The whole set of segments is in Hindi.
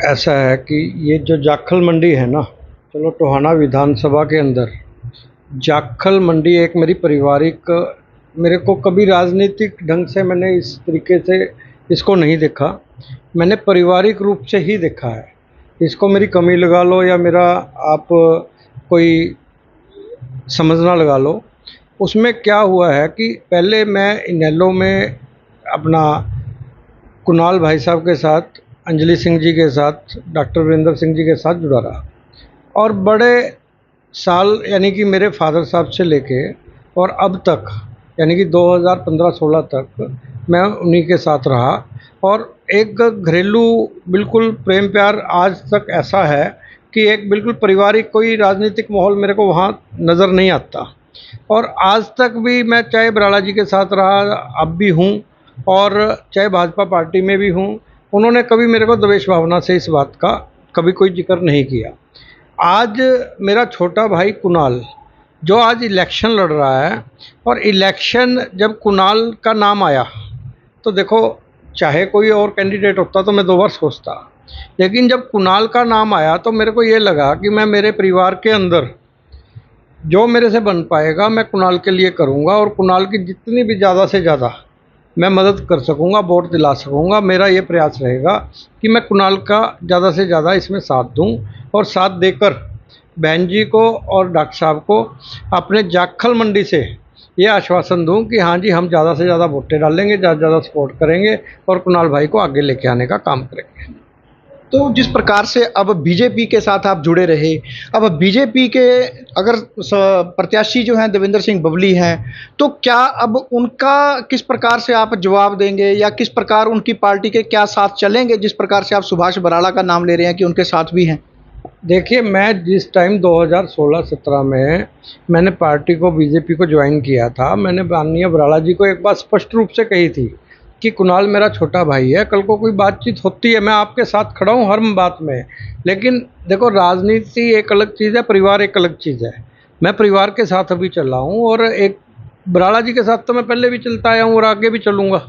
ऐसा है कि ये जो जाखल मंडी है ना, चलो टोहाना विधानसभा के अंदर जाखल मंडी एक मेरी पारिवारिक, मेरे को कभी राजनीतिक ढंग से मैंने इस तरीके से इसको नहीं देखा। मैंने पारिवारिक रूप से ही देखा है इसको। मेरी कमी लगा लो या मेरा आप कोई समझना लगा लो। उसमें क्या हुआ है कि पहले मैं इनेलो में अपना कुणाल भाई साहब के साथ, अंजलि सिंह जी के साथ, डॉक्टर वीरेंद्र सिंह जी के साथ जुड़ा रहा और बड़े साल यानी कि मेरे फादर साहब से लेके और अब तक यानी कि 2015-16 तक मैं उन्हीं के साथ रहा। और एक घरेलू बिल्कुल प्रेम प्यार आज तक ऐसा है कि एक बिल्कुल पारिवारिक कोई राजनीतिक माहौल मेरे को वहाँ नज़र नहीं आता। और आज तक भी मैं चाहे बराला जी के साथ रहा, अब भी हूँ, और चाहे भाजपा पार्टी में भी हूँ, उन्होंने कभी मेरे को द्वेष भावना से इस बात का कभी कोई जिक्र नहीं किया। आज मेरा छोटा भाई कुणाल जो आज इलेक्शन लड़ रहा है, और इलेक्शन जब कुणाल का नाम आया तो देखो, चाहे कोई और कैंडिडेट होता तो मैं 2 बार सोचता, लेकिन जब कुणाल का नाम आया तो मेरे को ये लगा कि मैं मेरे परिवार के अंदर जो मेरे से बन पाएगा मैं कुणाल के लिए करूँगा, और कुणाल की जितनी भी ज़्यादा से ज़्यादा मैं मदद कर सकूँगा, वोट दिला सकूँगा। मेरा ये प्रयास रहेगा कि मैं कुणाल का ज़्यादा से ज़्यादा इसमें साथ दूँ, और साथ देकर बहन जी को और डॉक्टर साहब को अपने जाखल मंडी से ये आश्वासन दूँ कि हाँ जी, हम ज़्यादा से ज़्यादा वोटें डालेंगे, ज़्यादा से ज़्यादा सपोर्ट करेंगे और कुणाल भाई को आगे लेके आने का काम करेंगे। तो जिस प्रकार से अब बीजेपी के साथ आप जुड़े रहे, अब बीजेपी के अगर प्रत्याशी जो हैं देवेंद्र सिंह बबली हैं, तो क्या अब उनका किस प्रकार से आप जवाब देंगे या किस प्रकार उनकी पार्टी के क्या साथ चलेंगे, जिस प्रकार से आप सुभाष बराला का नाम ले रहे हैं कि उनके साथ भी हैं? देखिए, मैं जिस टाइम 2016-17 में मैंने पार्टी को, बीजेपी को ज्वाइन किया था, मैंने माननीय बराला जी को एक बात स्पष्ट रूप से कही थी कि कुणाल मेरा छोटा भाई है, कल को कोई बातचीत होती है मैं आपके साथ खड़ा हूँ हर बात में। लेकिन देखो, राजनीति एक अलग चीज़ है, परिवार एक अलग चीज़ है। मैं परिवार के साथ अभी चल रहा हूँ, और एक बराला जी के साथ तो मैं पहले भी चलता आया हूँ और आगे भी चलूँगा।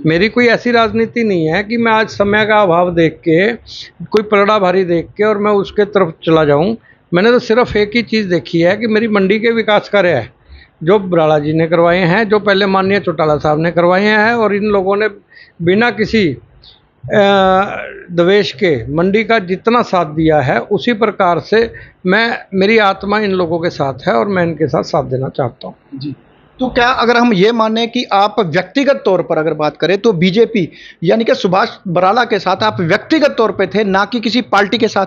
मेरी कोई ऐसी राजनीति नहीं है कि मैं आज समय का अभाव देख के, कोई पलड़ा भारी देख के और मैं उसके तरफ चला जाऊँ। मैंने तो सिर्फ एक ही चीज़ देखी है कि मेरी मंडी के विकास कार्य है जो बराला जी ने करवाए हैं, जो पहले माननीय चौटाला साहब ने करवाए हैं, और इन लोगों ने बिना किसी द्वेष के मंडी का जितना साथ दिया है, उसी प्रकार से मेरी आत्मा इन लोगों के साथ है और मैं इनके साथ देना चाहता हूँ जी। तो क्या अगर हम ये माने कि आप व्यक्तिगत तौर पर अगर बात करें तो बीजेपी यानी कि सुभाष बराला के साथ आप व्यक्तिगत तौर पे थे, ना कि किसी पार्टी के साथ?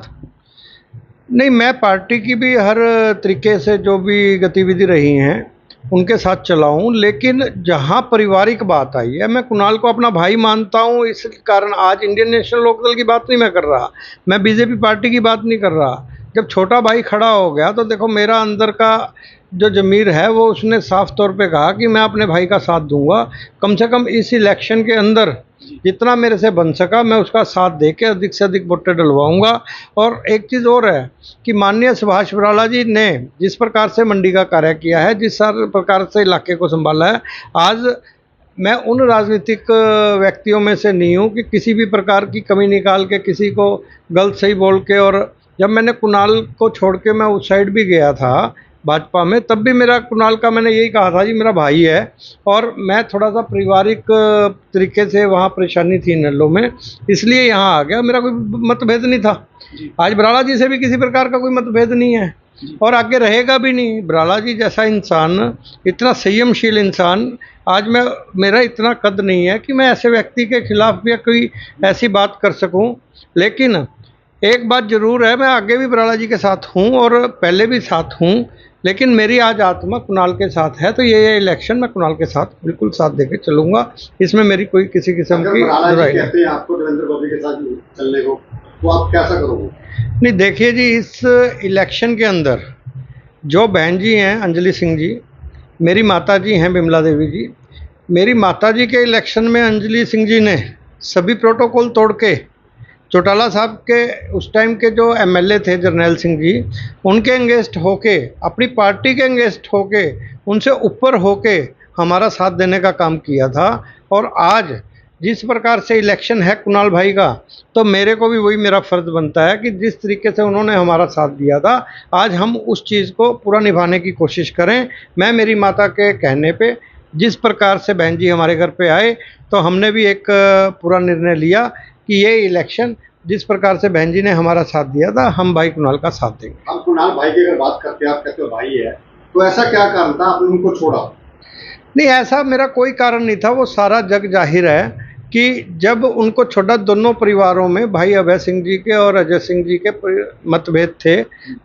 नहीं, मैं पार्टी की भी हर तरीके से जो भी गतिविधि रही हैं उनके साथ चला हूँ, लेकिन जहाँ पारिवारिक बात आई है, मैं कुणाल को अपना भाई मानता हूँ। इस कारण आज इंडियन नेशनल लोकदल की बात नहीं मैं कर रहा, मैं बीजेपी पार्टी की बात नहीं कर रहा। जब छोटा भाई खड़ा हो गया तो देखो, मेरा अंदर का जो ज़मीर है वो उसने साफ तौर पे कहा कि मैं अपने भाई का साथ दूंगा। कम से कम इस इलेक्शन के अंदर जितना मेरे से बन सका मैं उसका साथ दे के अधिक से अधिक वोटें डलवाऊंगा। और एक चीज़ और है कि माननीय सुभाष बराला जी ने जिस प्रकार से मंडी का कार्य किया है, जिस प्रकार से इलाके को संभाला है, आज मैं उन राजनीतिक व्यक्तियों में से नहीं हूँ कि किसी भी प्रकार की कमी निकाल के किसी को गलत सही बोल के। और जब मैंने कुणाल को छोड़ के मैं उस साइड भी गया था भाजपा में, तब भी मेरा कुणाल का मैंने यही कहा था जी, मेरा भाई है, और मैं थोड़ा सा पारिवारिक तरीके से वहाँ परेशानी थी नेल्लो में, इसलिए यहाँ आ गया। मेरा कोई मतभेद नहीं था। आज बराला जी से भी किसी प्रकार का कोई मतभेद नहीं है और आगे रहेगा भी नहीं। बराला जी जैसा इंसान, इतना संयमशील इंसान, आज मेरा इतना कद नहीं है कि मैं ऐसे व्यक्ति के खिलाफ भी कोई ऐसी बात कर सकूं। लेकिन एक बात जरूर है, मैं आगे भी बराला जी के साथ हूं और पहले भी साथ हूं, लेकिन मेरी आज आत्मा कुणाल के साथ है। तो ये इलेक्शन मैं कुणाल के साथ बिल्कुल साथ देके चलूंगा, इसमें मेरी कोई किसी किस्म की बुराई कहते हैं आपको देवेंद्र बबली के साथ चलने को, तो आप कैसा करोगे? नहीं, देखिए जी, इस इलेक्शन के अंदर जो बहन जी हैं अंजलि सिंह जी, मेरी माता जी हैं बिमला देवी जी, मेरी माता जी के इलेक्शन में अंजलि सिंह जी ने सभी प्रोटोकॉल तोड़ के चौटाला साहब के उस टाइम के जो एमएलए थे जरनैल सिंह जी, उनके एंगेस्ट होके, अपनी पार्टी के एंगेस्ट होके, उनसे ऊपर होके हमारा साथ देने का काम किया था। और आज जिस प्रकार से इलेक्शन है कुणाल भाई का, तो मेरे को भी वही मेरा फ़र्ज़ बनता है कि जिस तरीके से उन्होंने हमारा साथ दिया था, आज हम उस चीज़ को पूरा निभाने की कोशिश करें। मैं मेरी माता के कहने पे जिस प्रकार से बहन जी हमारे घर पे आए, तो हमने भी एक पूरा निर्णय लिया कि ये इलेक्शन जिस प्रकार से बहन जी ने हमारा साथ दिया था, हम भाई कुणाल का साथ देंगे। अब कुणाल भाई की अगर बात करते हैं, आप कहते हो भाई है, तो ऐसा क्या कारण था आपने उनको छोड़ा? नहीं, ऐसा मेरा कोई कारण नहीं था, वो सारा जग जाहिर है कि जब उनको छोड़ा, दोनों परिवारों में भाई अभय सिंह जी के और अजय सिंह जी के मतभेद थे।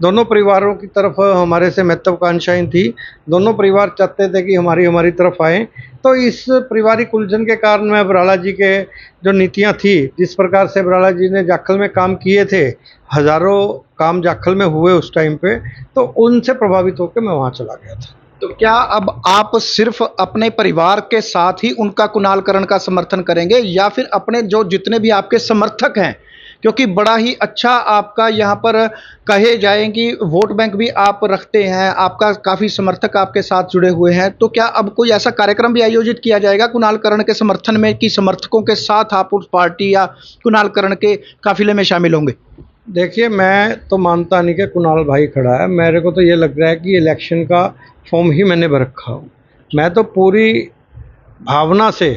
दोनों परिवारों की तरफ हमारे से महत्वाकांक्षाएं थी, दोनों परिवार चाहते थे कि हमारी तरफ आएँ। तो इस पारिवारिक उलझन के कारण मैं बराला जी के जो नीतियां थी, जिस प्रकार से बराला जी ने जाखल में काम किए थे, हज़ारों काम जाखल में हुए उस टाइम पे, तो उनसे प्रभावित होकर मैं वहाँ चला गया था। तो क्या अब आप सिर्फ अपने परिवार के साथ ही उनका कुणालकरण का समर्थन करेंगे, या फिर अपने जो जितने भी आपके समर्थक हैं, क्योंकि बड़ा ही अच्छा आपका यहाँ पर कहे जाए कि वोट बैंक भी आप रखते हैं, आपका काफ़ी समर्थक आपके साथ जुड़े हुए हैं, तो क्या अब कोई ऐसा कार्यक्रम भी आयोजित किया जाएगा कुणालकरण के समर्थन में कि समर्थकों के साथ आप उस पार्टी या कुणालकरण के काफिले में शामिल होंगे? देखिए, मैं तो मानता नहीं कि कुणाल भाई खड़ा है। मेरे को तो ये लग रहा है कि इलेक्शन का फॉर्म ही मैंने भर रखा हो। मैं तो पूरी भावना से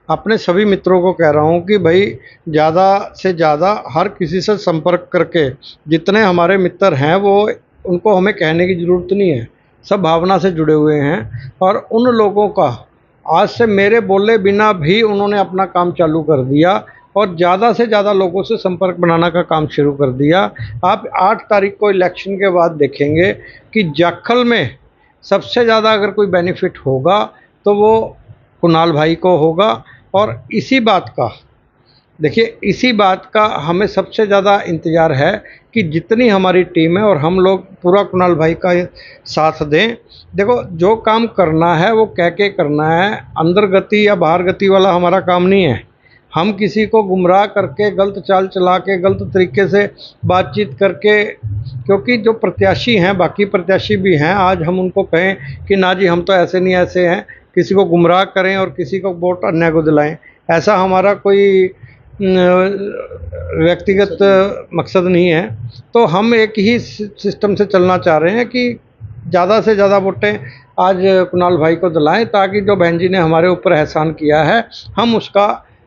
अपने सभी मित्रों को कह रहा हूँ कि भाई ज़्यादा से ज़्यादा हर किसी से संपर्क करके, जितने हमारे मित्र हैं वो, उनको हमें कहने की ज़रूरत नहीं है, सब भावना से जुड़े हुए हैं। और उन लोगों का आज से मेरे बोले बिना भी उन्होंने अपना काम चालू कर दिया और ज़्यादा से ज़्यादा लोगों से संपर्क बनाने का काम शुरू कर दिया। आप 8 तारीख को इलेक्शन के बाद देखेंगे कि जाखल में सबसे ज़्यादा अगर कोई बेनिफिट होगा तो वो कुणाल भाई को होगा। और इसी बात का, देखिए, इसी बात का हमें सबसे ज़्यादा इंतज़ार है कि जितनी हमारी टीम है और हम लोग पूरा कुणाल भाई का साथ दें। देखो, जो काम करना है वो कह के करना है, अंदर गति या बाहर गति वाला हमारा काम नहीं है। हम किसी को गुमराह करके, गलत चाल चला के, गलत तरीके से बातचीत करके, क्योंकि जो प्रत्याशी हैं, बाकी प्रत्याशी भी हैं, आज हम उनको कहें कि ना जी हम तो ऐसे नहीं ऐसे हैं, किसी को गुमराह करें और किसी को वोट अन्य को दिलाएं, ऐसा हमारा कोई व्यक्तिगत मकसद नहीं है। तो हम एक ही सिस्टम से चलना चाह रहे हैं कि ज़्यादा से ज़्यादा वोटें आज कुणाल भाई को दिलाएं, ताकि जो बहन जी ने हमारे ऊपर एहसान किया है, हम उसका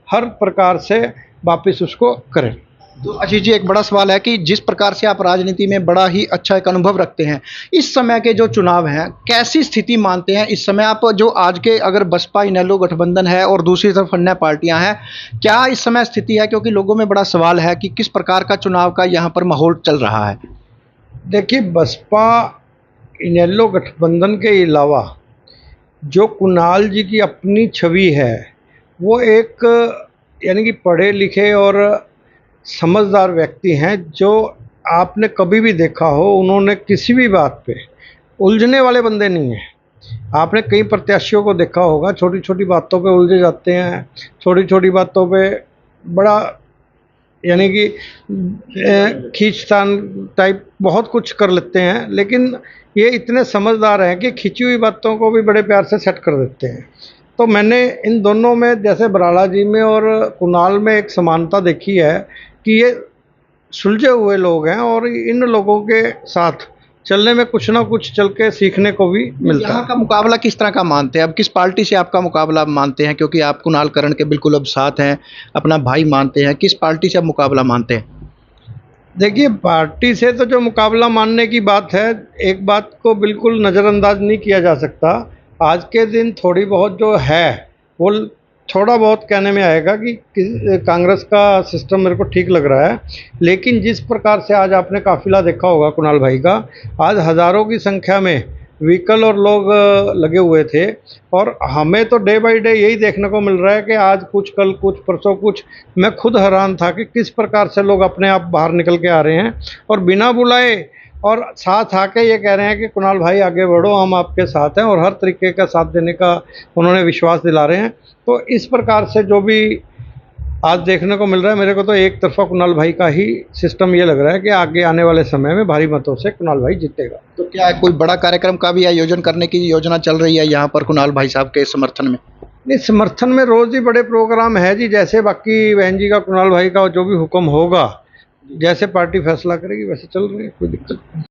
हर प्रकार से वापस उसको करें। तो अजीत जी, एक बड़ा सवाल है कि जिस प्रकार से आप राजनीति में बड़ा ही अच्छा एक अनुभव रखते हैं, इस समय के जो चुनाव हैं कैसी स्थिति मानते हैं इस समय आप? जो आज के अगर बसपा इनेलो गठबंधन है और दूसरी तरफ अन्य पार्टियां हैं, क्या इस समय स्थिति है? क्योंकि लोगों में बड़ा सवाल है कि किस प्रकार का चुनाव का यहाँ पर माहौल चल रहा है। देखिए, बसपा इनेलो गठबंधन के अलावा जो कुणाल जी की अपनी छवि है, वो एक यानी कि पढ़े लिखे और समझदार व्यक्ति हैं, जो आपने कभी भी देखा हो, उन्होंने किसी भी बात पे उलझने वाले बंदे नहीं हैं। आपने कई प्रत्याशियों को देखा होगा, छोटी छोटी बातों पे उलझे जाते हैं, छोटी छोटी बातों पे बड़ा यानी कि खींचतान टाइप बहुत कुछ कर लेते हैं, लेकिन ये इतने समझदार हैं कि खिंची हुई बातों को भी बड़े प्यार से सेट कर देते हैं। तो मैंने इन दोनों में, जैसे बराला जी में और कुणाल में, एक समानता देखी है कि ये सुलझे हुए लोग हैं और इन लोगों के साथ चलने में कुछ ना कुछ चल के सीखने को भी मिलता यहाँ है। का मुकाबला किस तरह का मानते हैं? अब किस पार्टी से आपका मुकाबला आप मानते हैं? क्योंकि आप कुणालकरण के बिल्कुल अब साथ हैं, अपना भाई मानते हैं, किस पार्टी से आप मुकाबला मानते हैं? देखिए, पार्टी से तो जो मुकाबला मानने की बात है, एक बात को बिल्कुल नज़रअंदाज नहीं किया जा सकता। आज के दिन थोड़ी बहुत जो है वो थोड़ा बहुत कहने में आएगा कि कांग्रेस का सिस्टम मेरे को ठीक लग रहा है, लेकिन जिस प्रकार से आज आपने काफिला देखा होगा कुणाल भाई का, आज हज़ारों की संख्या में व्हीकल और लोग लगे हुए थे। और हमें तो डे बाय डे यही देखने को मिल रहा है कि आज कुछ, कल कुछ, परसों कुछ। मैं खुद हैरान था कि किस प्रकार से लोग अपने आप बाहर निकल के आ रहे हैं और बिना बुलाए और साथ आके ये कह रहे हैं कि कुणाल भाई आगे बढ़ो, हम आपके साथ हैं, और हर तरीके का साथ देने का उन्होंने विश्वास दिला रहे हैं। तो इस प्रकार से जो भी आज देखने को मिल रहा है, मेरे को तो एक तरफा कुणाल भाई का ही सिस्टम ये लग रहा है कि आगे आने वाले समय में भारी मतों से कुणाल भाई जीतेगा। तो क्या कोई बड़ा कार्यक्रम का भी आयोजन करने की योजना चल रही है यहाँ पर कुणाल भाई साहब के समर्थन में? नहीं, समर्थन में रोज़ ही बड़े प्रोग्राम है जी, जैसे बाकी बहन जी का, कुणाल भाई का जो भी हुक्म होगा, जैसे पार्टी फैसला करेगी वैसे चल रही है, कोई दिक्कत नहीं।